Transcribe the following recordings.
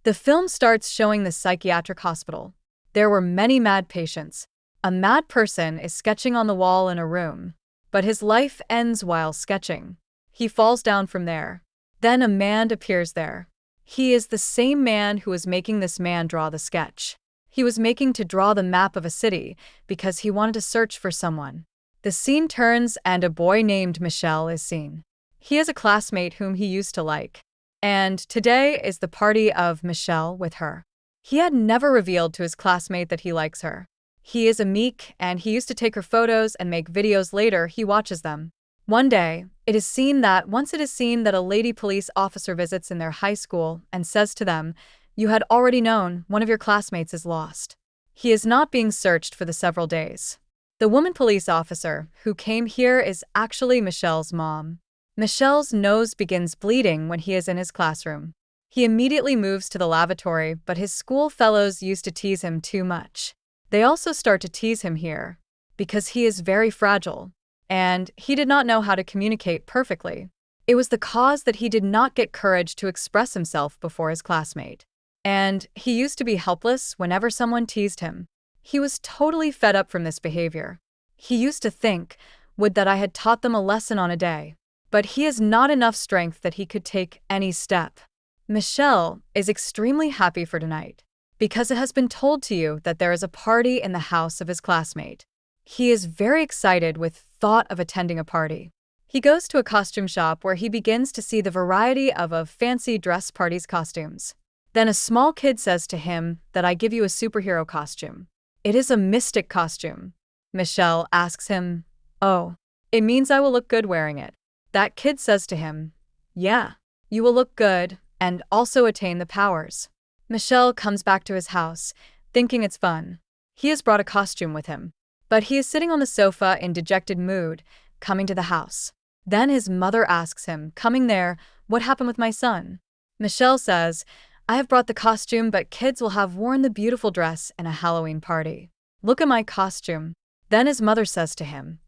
The film starts showing the psychiatric hospital. There were many mad patients. A mad person is sketching on the wall in a room, but his life ends while sketching. He falls down from there. Then a man appears there. He is the same man who was making this man draw the sketch. He was making to draw the map of a city because he wanted to search for someone. The scene turns and a boy named Michele is seen. He is a classmate whom he used to like. And today is the party of Michele with her. He had never revealed to his classmate that he likes her. He is a meek and he used to take her photos and make videos. Later he watches them. One day, it is seen that a lady police officer visits in their high school and says to them, "You had already known one of your classmates is lost. He is not being searched for the several days." The woman police officer who came here is actually Michele's mom. Michele's nose begins bleeding when he is in his classroom. He immediately moves to the lavatory, but his school fellows used to tease him too much. They also start to tease him here because he is very fragile. And he did not know how to communicate perfectly. It was the cause that he did not get courage to express himself before his classmate. And he used to be helpless whenever someone teased him. He was totally fed up from this behavior. He used to think, would that I had taught them a lesson on a day. But he has not enough strength that he could take any step. Michele is extremely happy for tonight because it has been told to you that there is a party in the house of his classmate. He is very excited with thought of attending a party. He goes to a costume shop where he begins to see the variety of fancy dress parties costumes. Then a small kid says to him that I give you a superhero costume. It is a mystic costume. Michele asks him, "Oh, it means I will look good wearing it." That kid says to him, "Yeah, you will look good and also attain the powers." Michele comes back to his house, thinking it's fun. He has brought a costume with him. But he is sitting on the sofa in dejected mood, coming to the house. Then his mother asks him, coming there, "What happened with my son?" Michele says, "I have brought the costume, but kids will have worn the beautiful dress in a Halloween party. Look at my costume." Then his mother says to him,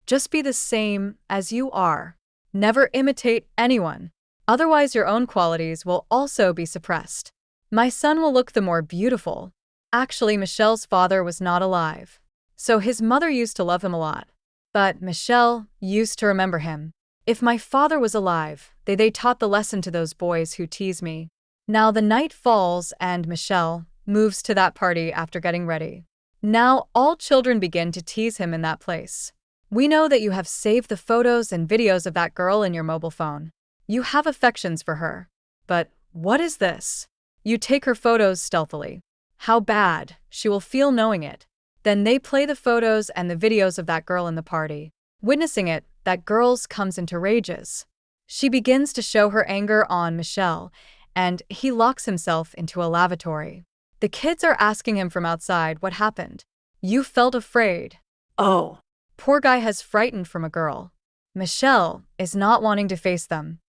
"Just be the same as you are. Never imitate anyone. Otherwise your own qualities will also be suppressed. My son will look the more beautiful." Actually, Michele's father was not alive. So his mother used to love him a lot. But Michele used to remember him. "If my father was alive, they taught the lesson to those boys who tease me." Now the night falls and Michele moves to that party after getting ready. Now all children begin to tease him in that place. "We know that you have saved the photos and videos of that girl in your mobile phone. You have affections for her. But what is this? You take her photos stealthily. How bad she will feel knowing it." Then they play the photos and the videos of that girl in the party. Witnessing it, that girl comes into rages. She begins to show her anger on Michele, and he locks himself into a lavatory. The kids are asking him from outside what happened. "You felt afraid." "Oh, poor guy has frightened from a girl." Michele is not wanting to face them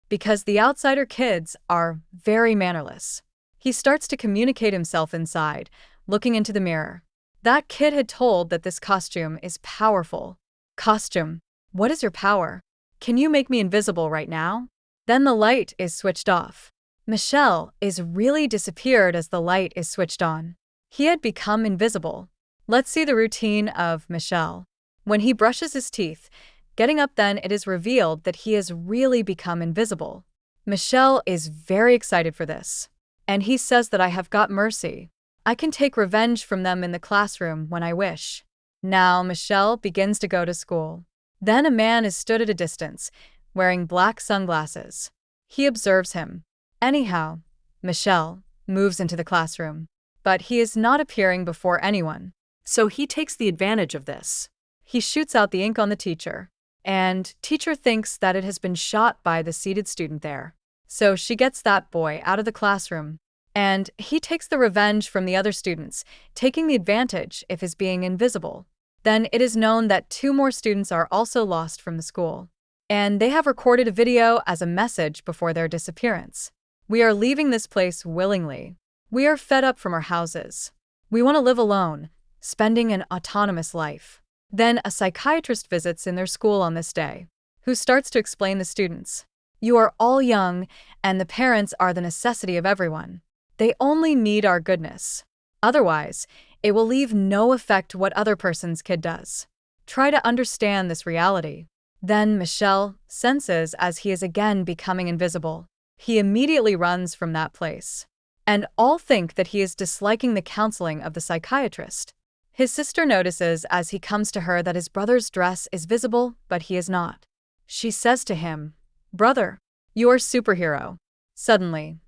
because the outsider kids are very mannerless. He starts to communicate himself inside, looking into the mirror. That kid had told that this costume is powerful. "Costume, what is your power? Can you make me invisible right now?" Then the light is switched off. Michele is really disappeared as the light is switched on. He had become invisible. Let's see the routine of Michele. When he brushes his teeth, getting up, then it is revealed that he has really become invisible. Michele is very excited for this. And he says that I have got mercy. I can take revenge from them in the classroom when I wish. Now Michele begins to go to school. Then a man is stood at a distance, wearing black sunglasses. He observes him. Anyhow, Michele moves into the classroom. But he is not appearing before anyone. So he takes the advantage of this. He shoots out the ink on the teacher. And teacher thinks that it has been shot by the seated student there. So she gets that boy out of the classroom. And he takes the revenge from the other students, taking the advantage of his being invisible. Then it is known that 2 more students are also lost from the school. And they have recorded a video as a message before their disappearance. "We are leaving this place willingly. We are fed up from our houses. We want to live alone, spending an autonomous life." Then a psychiatrist visits in their school on this day, who starts to explain the students. "You are all young, and the parents are the necessity of everyone. They only need our goodness. Otherwise, it will leave no effect what other person's kid does. Try to understand this reality. Then Michele senses as he is again becoming invisible. He immediately runs from that place. And all think that he is disliking the counseling of the psychiatrist. His sister notices as he comes to her that his brother's dress is visible, but he is not. She says to him, "Brother, you're superhero." Suddenly,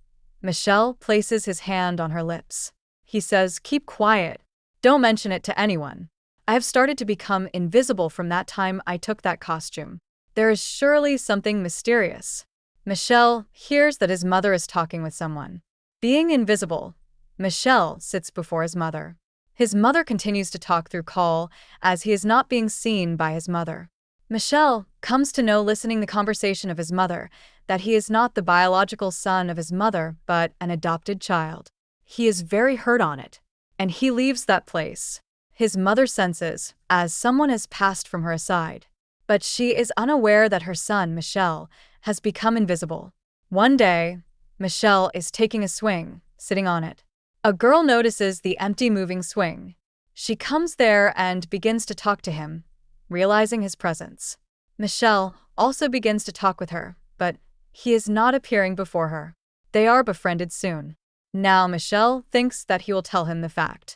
Michele places his hand on her lips. He says, "Keep quiet. Don't mention it to anyone. I have started to become invisible from that time I took that costume. There is surely something mysterious." Michele hears that his mother is talking with someone. Being invisible, Michele sits before his mother. His mother continues to talk through call as he is not being seen by his mother. Michele comes to know listening the conversation of his mother that he is not the biological son of his mother but an adopted child. He is very hurt on it, and he leaves that place. His mother senses as someone has passed from her aside, but she is unaware that her son, Michele, has become invisible. One day, Michele is taking a swing, sitting on it. A girl notices the empty moving swing. She comes there and begins to talk to him, realizing his presence. Michele also begins to talk with her, but he is not appearing before her. They are befriended soon. Now Michele thinks that he will tell him the fact.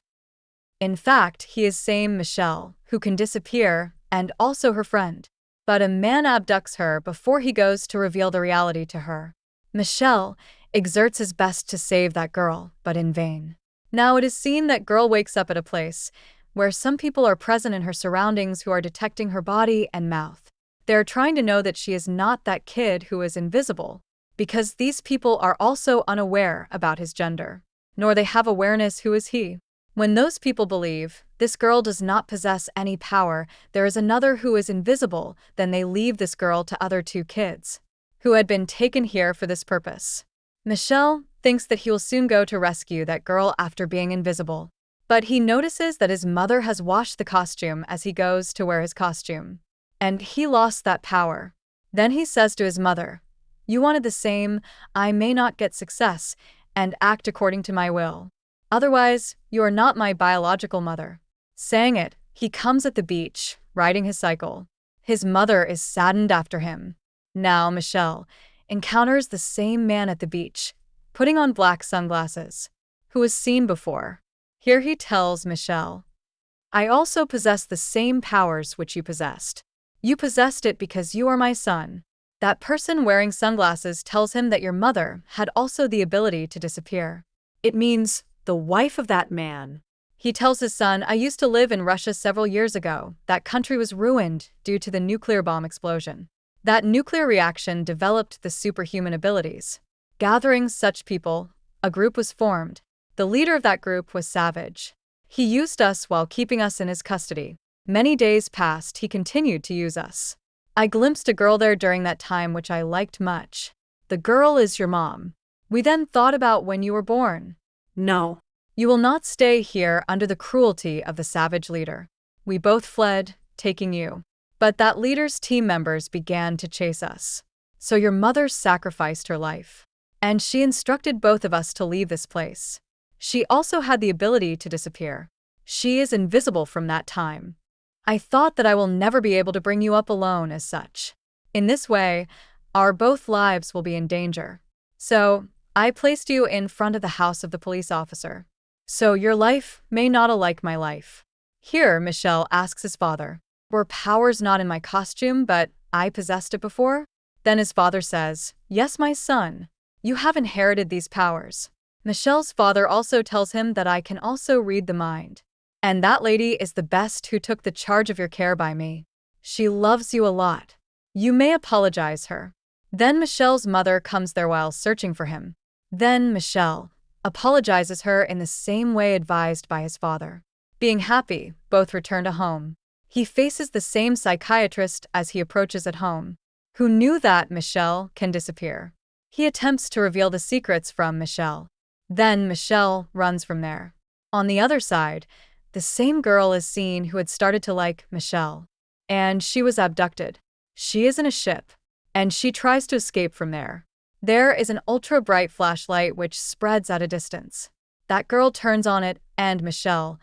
In fact, he is same Michele, who can disappear, and also her friend. But a man abducts her before he goes to reveal the reality to her. Michele exerts his best to save that girl, but in vain. Now it is seen that girl wakes up at a place where some people are present in her surroundings who are detecting her body and mouth. They are trying to know that she is not that kid who is invisible, because these people are also unaware about his gender, nor they have awareness who is he. When those people believe this girl does not possess any power, there is another who is invisible, then they leave this girl to other two kids who had been taken here for this purpose. Michele thinks that he will soon go to rescue that girl after being invisible, but he notices that his mother has washed the costume as he goes to wear his costume, and he lost that power. Then he says to his mother, "You wanted the same, I may not get success, and act according to my will. Otherwise, you are not my biological mother." Saying it, he comes at the beach, riding his cycle. His mother is saddened after him. Now Michele encounters the same man at the beach, putting on black sunglasses, who was seen before. Here he tells Michele, "I also possess the same powers which you possessed. You possessed it because you are my son." That person wearing sunglasses tells him that your mother had also the ability to disappear. It means the wife of that man. He tells his son, "I used to live in Russia several years ago. That country was ruined due to the nuclear bomb explosion. That nuclear reaction developed the superhuman abilities. Gathering such people, a group was formed. The leader of that group was Savage. He used us while keeping us in his custody. Many days passed, he continued to use us. I glimpsed a girl there during that time which I liked much. The girl is your mom. We then thought about when you were born. No. You will not stay here under the cruelty of the savage leader. We both fled, taking you. But that leader's team members began to chase us. So your mother sacrificed her life. And she instructed both of us to leave this place. She also had the ability to disappear. She is invisible from that time. I thought that I will never be able to bring you up alone as such. In this way, our both lives will be in danger. So, I placed you in front of the house of the police officer. So your life may not alike my life." Here, Michele asks his father, "Were powers not in my costume, but I possessed it before?" Then his father says, "Yes, my son. You have inherited these powers." Michele's father also tells him that I can also read the mind. And that lady is the best who took the charge of your care by me. She loves you a lot. You may apologize her. Then Michele's mother comes there while searching for him. Then Michele apologizes her in the same way advised by his father. Being happy, both return to home. He faces the same psychiatrist as he approaches at home, who knew that Michele can disappear. He attempts to reveal the secrets from Michele. Then Michele runs from there. On the other side, the same girl is seen who had started to like Michele, and she was abducted. She is in a ship, and she tries to escape from there. There is an ultra-bright flashlight which spreads at a distance. That girl turns on it, and Michele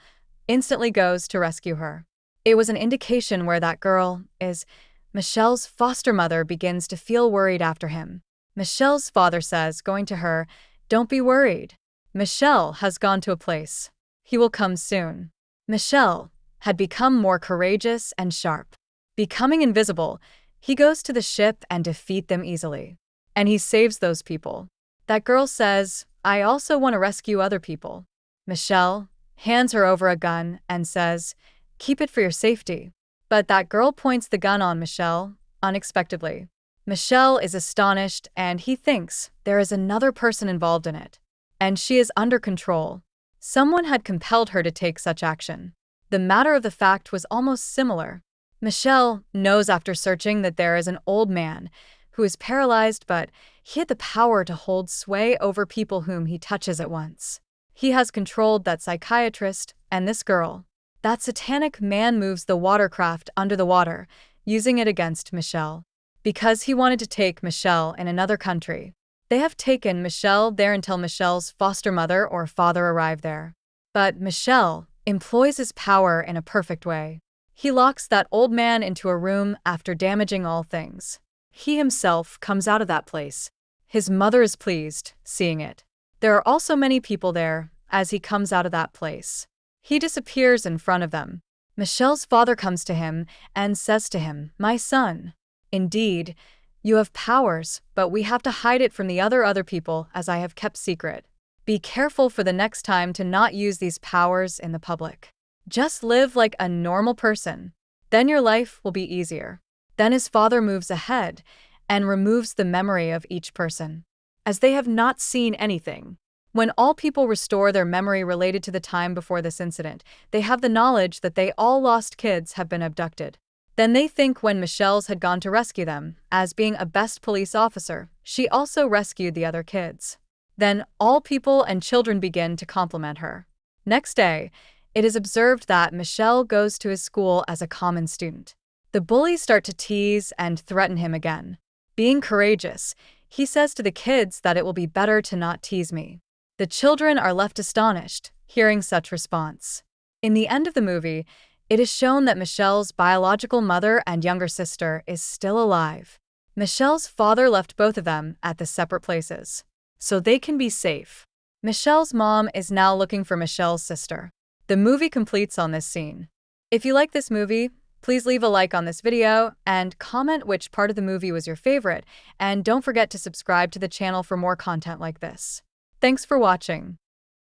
instantly goes to rescue her. It was an indication where that girl is. Michele's foster mother begins to feel worried after him. Michele's father says, going to her, "Don't be worried. Michele has gone to a place. He will come soon." Michele had become more courageous and sharp. Becoming invisible, he goes to the ship and defeats them easily. And he saves those people. That girl says, "I also want to rescue other people." Michele hands her over a gun and says, "Keep it for your safety." But that girl points the gun on Michele, unexpectedly. Michele is astonished and he thinks there is another person involved in it. And she is under control. Someone had compelled her to take such action. The matter of the fact was almost similar. Michele knows after searching that there is an old man who is paralyzed, but he had the power to hold sway over people whom he touches at once. He has controlled that psychiatrist and this girl. That satanic man moves the watercraft under the water, using it against Michele. Because he wanted to take Michele in another country. They have taken Michele there until Michele's foster mother or father arrive there. But Michele employs his power in a perfect way. He locks that old man into a room after damaging all things. He himself comes out of that place. His mother is pleased, seeing it. There are also many people there as he comes out of that place. He disappears in front of them. Michele's father comes to him and says to him, "My son, indeed, you have powers, but we have to hide it from the other people as I have kept secret. Be careful for the next time to not use these powers in the public. Just live like a normal person. Then your life will be easier." Then his father moves ahead and removes the memory of each person, as they have not seen anything. When all people restore their memory related to the time before this incident, they have the knowledge that they all lost kids have been abducted. Then they think when Michele's had gone to rescue them, as being a best police officer, she also rescued the other kids. Then all people and children begin to compliment her. Next day, it is observed that Michele goes to his school as a common student. The bullies start to tease and threaten him again. Being courageous, he says to the kids that it will be better to not tease me. The children are left astonished, hearing such response. In the end of the movie, it is shown that Michele's biological mother and younger sister is still alive. Michele's father left both of them at the separate places, so they can be safe. Michele's mom is now looking for Michele's sister. The movie completes on this scene. If you like this movie, please leave a like on this video and comment which part of the movie was your favorite, and don't forget to subscribe to the channel for more content like this. Thanks for watching.